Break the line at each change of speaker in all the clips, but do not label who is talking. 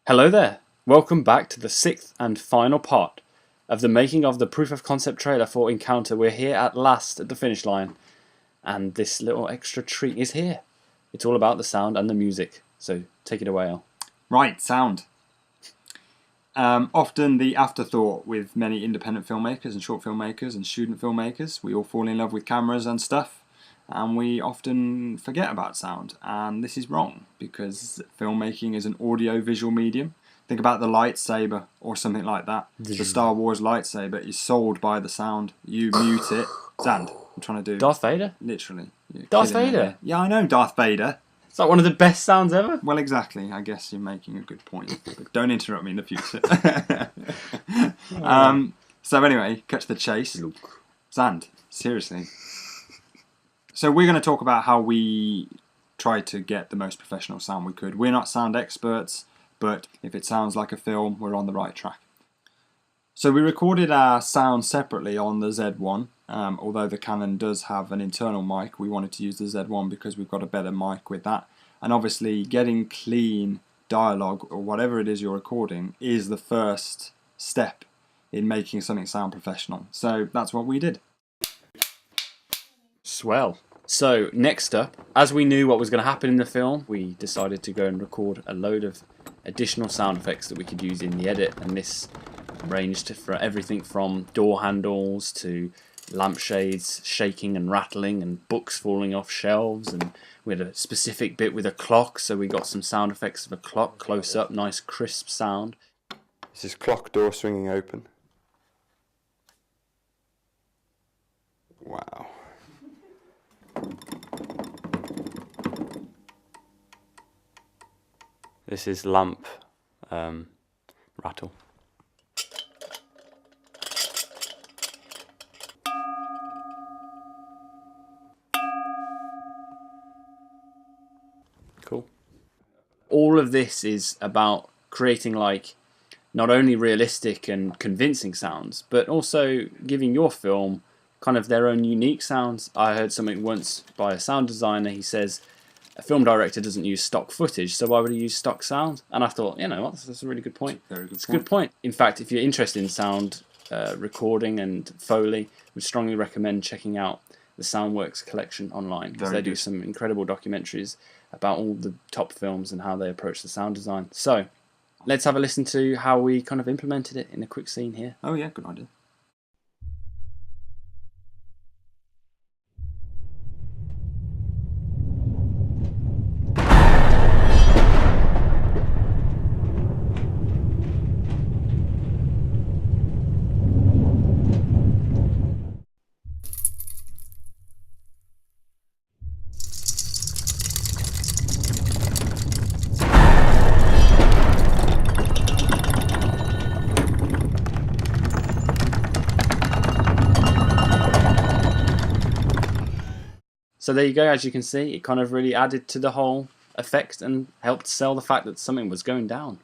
Hello there, welcome back to the sixth and final part of the making of the proof of concept trailer for Encounter. We're here at last at the finish line, and this little extra treat is here. It's all about the sound and the music, so take it away, Al.
Right, sound. Often the afterthought with many independent filmmakers and short filmmakers and student filmmakers. We all fall in love with cameras and stuff, and we often forget about sound, and this is wrong because filmmaking is an audio-visual medium. Think about the lightsaber or something like that. The Star Wars lightsaber is sold by the sound. You mute it. Sand. I'm trying to do...
Darth Vader?
Literally.
Darth Vader?
Yeah, I know Darth Vader.
It's like one of the best sounds ever.
Well, exactly. I guess you're making a good point. But don't interrupt me in the future. So anyway, cut to the chase.
Luke.
Sand. Seriously. So we're going to talk about how we tried to get the most professional sound we could. We're not sound experts, but if it sounds like a film, we're on the right track. So we recorded our sound separately on the Z1. Although the Canon does have an internal mic, we wanted to use the Z1 because we've got a better mic with that. And obviously getting clean dialogue or whatever it is you're recording is the first step in making something sound professional. So that's what we did.
Swell. So next up, as we knew what was going to happen in the film, we decided to go and record a load of additional sound effects that we could use in the edit, and this ranged for everything from door handles to lampshades shaking and rattling and books falling off shelves, and we had a specific bit with a clock, so we got some sound effects of a clock close up, nice crisp sound.
This is clock door swinging open. Wow.
This is lamp rattle. Cool. All of this is about creating like not only realistic and convincing sounds, but also giving your film kind of their own unique sounds. I heard something once by a sound designer. He says a film director doesn't use stock footage, so why would he use stock sound? And I thought, you know what, that's a really good point. It's a good point. In fact, if you're interested in sound recording and Foley, I would strongly recommend checking out the Soundworks collection online, because they do some incredible documentaries about all the top films and how they approach the sound design. So let's have a listen to how we kind of implemented it in a quick scene here.
Oh yeah, good idea.
So there you go, as you can see, it kind of really added to the whole effect and helped sell the fact that something was going down.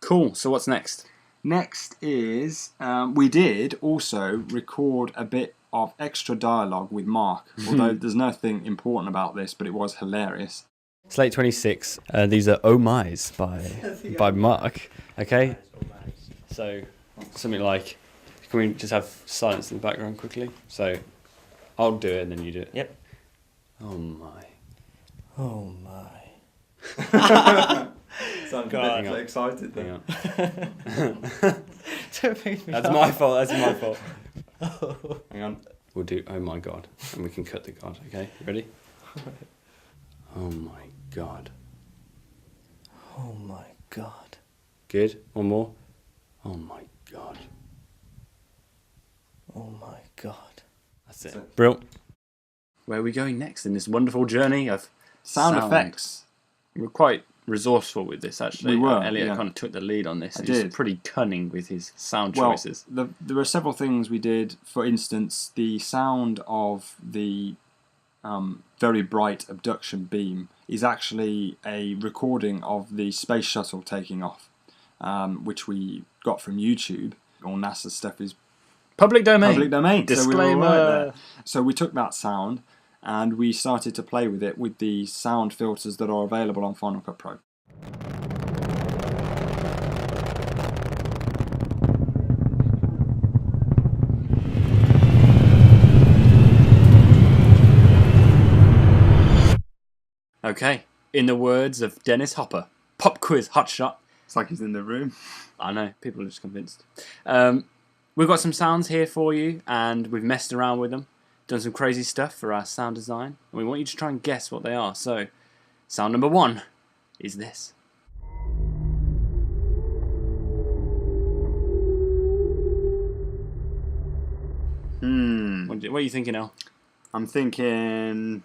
Cool, so what's next?
Next is, we did also record a bit of extra dialogue with Mark, although there's nothing important about this, but it was hilarious.
Slate 26, these are Oh My's by Mark, okay? So, something like, can we just have silence in the background quickly? So, I'll do it and then you do it.
Yep.
Oh my.
Oh my.
Sound
God.
a bit excited
Hang
then.
on.
Don't make me
That's
laugh.
my fault, that's my fault.
Oh.
Hang on. We'll do Oh my God, and we can cut the God, okay? Ready? Oh my God.
Oh my God.
Good? One more. Oh my God.
Oh my God.
That's it. Brilliant. Where are we going next in this wonderful journey of
Sound effects.
We were quite resourceful with this, actually.
We were,
Elliot
yeah.
kind of took the lead on this.
I
He was
did.
pretty cunning with his sound
Well,
choices.
there were several things we did. For instance, the sound of the very bright abduction beam is actually a recording of the space shuttle taking off, which we got from YouTube. All NASA stuff is
Public domain.
public domain. So we were all
Disclaimer.
right there. So we took that sound and we started to play with it with the sound filters that are available on Final Cut Pro.
Okay, in the words of Dennis Hopper, pop quiz hotshot.
It's like he's in the room.
I know, people are just convinced. We've got some sounds here for you, and we've messed around with them, done some crazy stuff for our sound design, and we want you to try and guess what they are. So, sound number 1 is this. What are you thinking, El?
I'm thinking...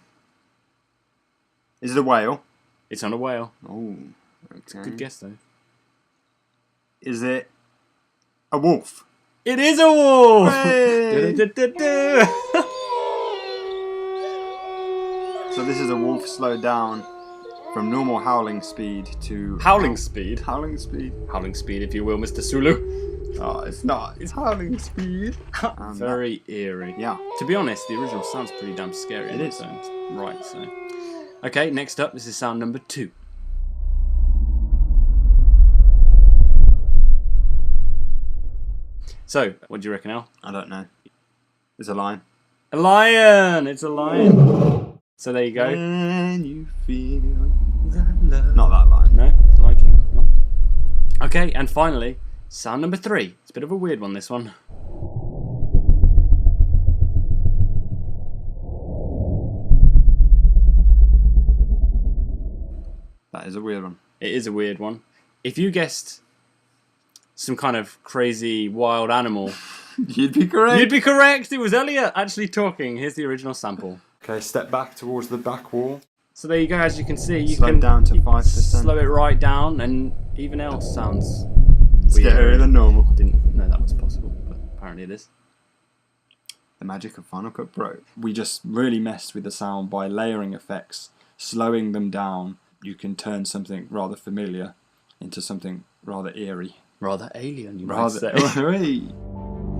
Is it a whale?
It's not a whale.
Oh, okay.
Good guess, though.
Is it a wolf?
It is a wolf!
Hey!
Du-du-du-du-du.
So this is a wolf slowed down from normal howling speed to...
Howling speed?
Howling speed?
Howling speed, if you will, Mr. Sulu.
Oh, it's not. It's howling speed.
Very eerie.
Yeah.
To be honest, the original sounds pretty damn scary.
It is.
Right, so... Okay, next up, this is sound number 2. So, what do you reckon, Al?
I don't know. It's a lion.
A lion! It's a lion. So there you go.
Can you feel that love? Not that lion.
No, liking. No. Okay, and finally, sound number 3. It's a bit of a weird one, this one.
That is a weird one.
It is a weird one. If you guessed some kind of crazy wild animal,
You'd be correct.
you'd be correct. It was Elliot actually talking. Here's the original sample.
Okay, step back towards the back wall.
So there you go. As you can see, you
Slow
can
down to
you
5%.
Slow it right down, and even else sounds
Scarier
weird.
than normal.
Didn't know that was possible, but apparently it is.
The magic of Final Cut Pro. We just really messed with the sound by layering effects, slowing them down. You can turn something rather familiar into something rather eerie.
Rather alien, you might say.
Hey.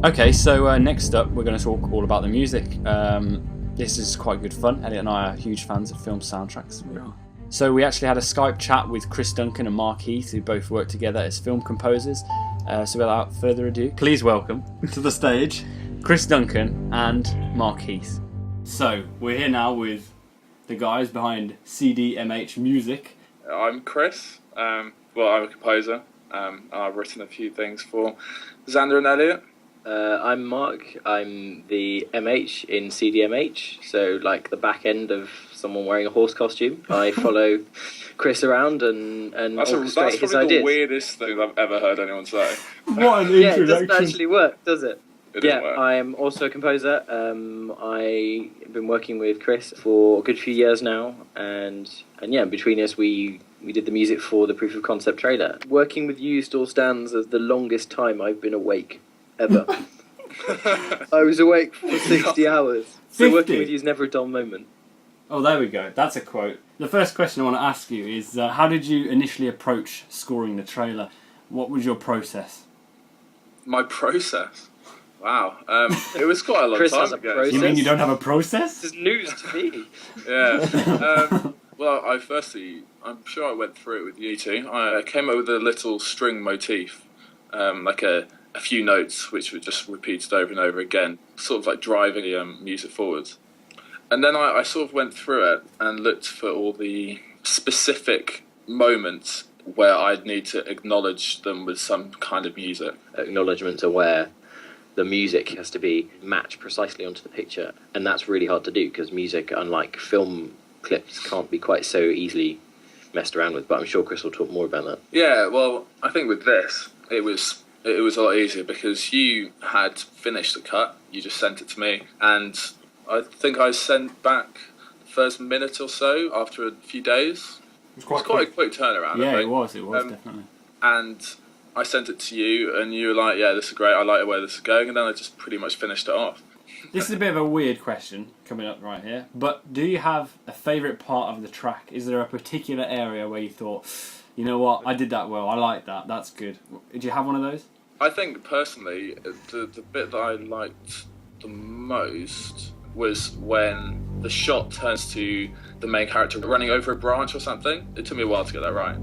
Okay, so next up, we're going to talk all about the music. This is quite good fun. Elliot and I are huge fans of film soundtracks.
Yeah.
So we actually had a Skype chat with Chris Duncan and Mark Heath, who both work together as film composers. So without further ado, please welcome
To the stage.
Chris Duncan and Mark Heath. So we're here now with the guys behind CDMH Music.
I'm Chris. I'm a composer. I've written a few things for Xander and Elliot.
I'm Mark. I'm the MH in CDMH, so like the back end of someone wearing a horse costume. I follow Chris around and
That's
orchestrate
probably
his
the
ideas.
weirdest thing I've ever heard anyone say.
What an
Yeah, it doesn't actually work, does it?
It
Yeah,
didn't work.
I'm also a composer. I've been working with Chris for a good few years now, and yeah, between us we did the music for the proof of concept trailer. Working with you still stands as the longest time I've been awake ever. I was awake for 60 hours. So
50?
working with you is never a dull moment.
Oh, there we go. That's a quote. The first question I want to ask you is, how did you initially approach scoring the trailer? What was your process?
My process? Wow. It was quite a long
Chris
time
has a
ago.
process.
You mean you don't have a process?
This is news to me.
Yeah. Well, I'm sure I went through it with you two. I came up with a little string motif, like a few notes which were just repeated over and over again, sort of like driving the music forwards. And then I sort of went through it and looked for all the specific moments where I'd need to acknowledge them with some kind of music.
Acknowledgement to where the music has to be matched precisely onto the picture, and that's really hard to do because music, unlike film clips, can't be quite so easily messed around with. But I'm sure Chris will talk more about that.
Yeah, well, I think with this, it was a lot easier because you had finished the cut, you just sent it to me, and I think I sent back the first minute or so after a few days.
It
It was quite a quick turnaround. I
Yeah,
think.
it was definitely.
And I sent it to you, and you were like, yeah, this is great, I like where this is going, and then I just pretty much finished it off.
This is a bit of a weird question coming up right here, but do you have a favourite part of the track? Is there a particular area where you thought, you know what, I did that well, I like that, that's good? Did you have one of those?
I think, personally, the bit that I liked the most was when the shot turns to the main character running over a branch or something. It took me a while to get that right.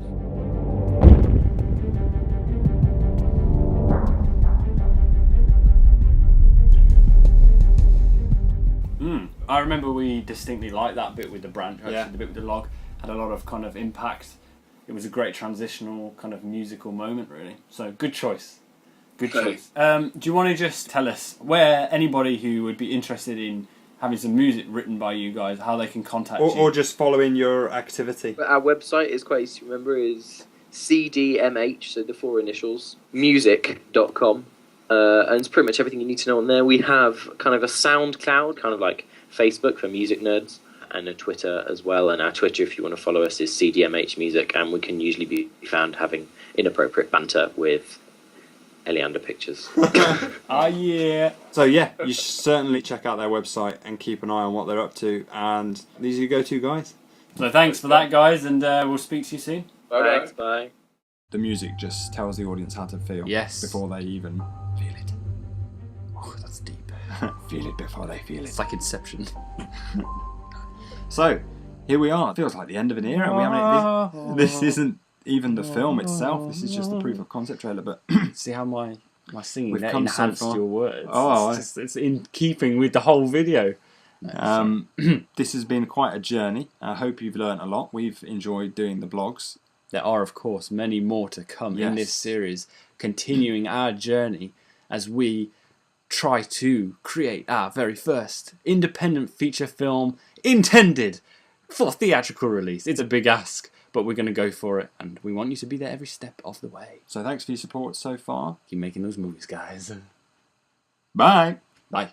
I remember we distinctly liked that bit with the branch, actually,
Yeah.
the bit with the log. had a lot of kind of impact. It was a great transitional kind of musical moment, really. So good choice. Good choice. Do you want to just tell us where anybody who would be interested in having some music written by you guys, how they can contact you?
Or just following your activity.
Our website is quite easy to remember, is CDMH, so the 4 initials, music.com. And it's pretty much everything you need to know on there. We have kind of a SoundCloud, kind of like Facebook for music nerds, and a Twitter as well. And our Twitter, if you want to follow us, is CDMH Music, and we can usually be found having inappropriate banter with Elliander pictures.
Yeah.
So yeah, you should certainly check out their website and keep an eye on what they're up to. And these are your go-to guys.
So thanks for that, guys, and we'll speak to you soon.
Bye-bye.
Thanks, bye.
The music just tells the audience how to feel.
Yes.
Before they even feel it.
Oh, that's deep.
Feel it before they feel it.
It's like Inception.
So, here we are. It feels like the end of an era. We haven't. This isn't even the film itself. This is just the proof of concept trailer. But
See how my singing
We've
there
come so
enhanced
far.
your words.
Oh,
it's in keeping with the whole video.
this has been quite a journey. I hope you've learned a lot. We've enjoyed doing the blogs.
There are, of course, many more to come in this
Yes.
series, continuing our journey as we try to create our very first independent feature film intended for theatrical release. It's a big ask, but we're going to go for it, and we want you to be there every step of the way.
So thanks for your support so far.
Keep making those movies, guys.
Bye.
Bye.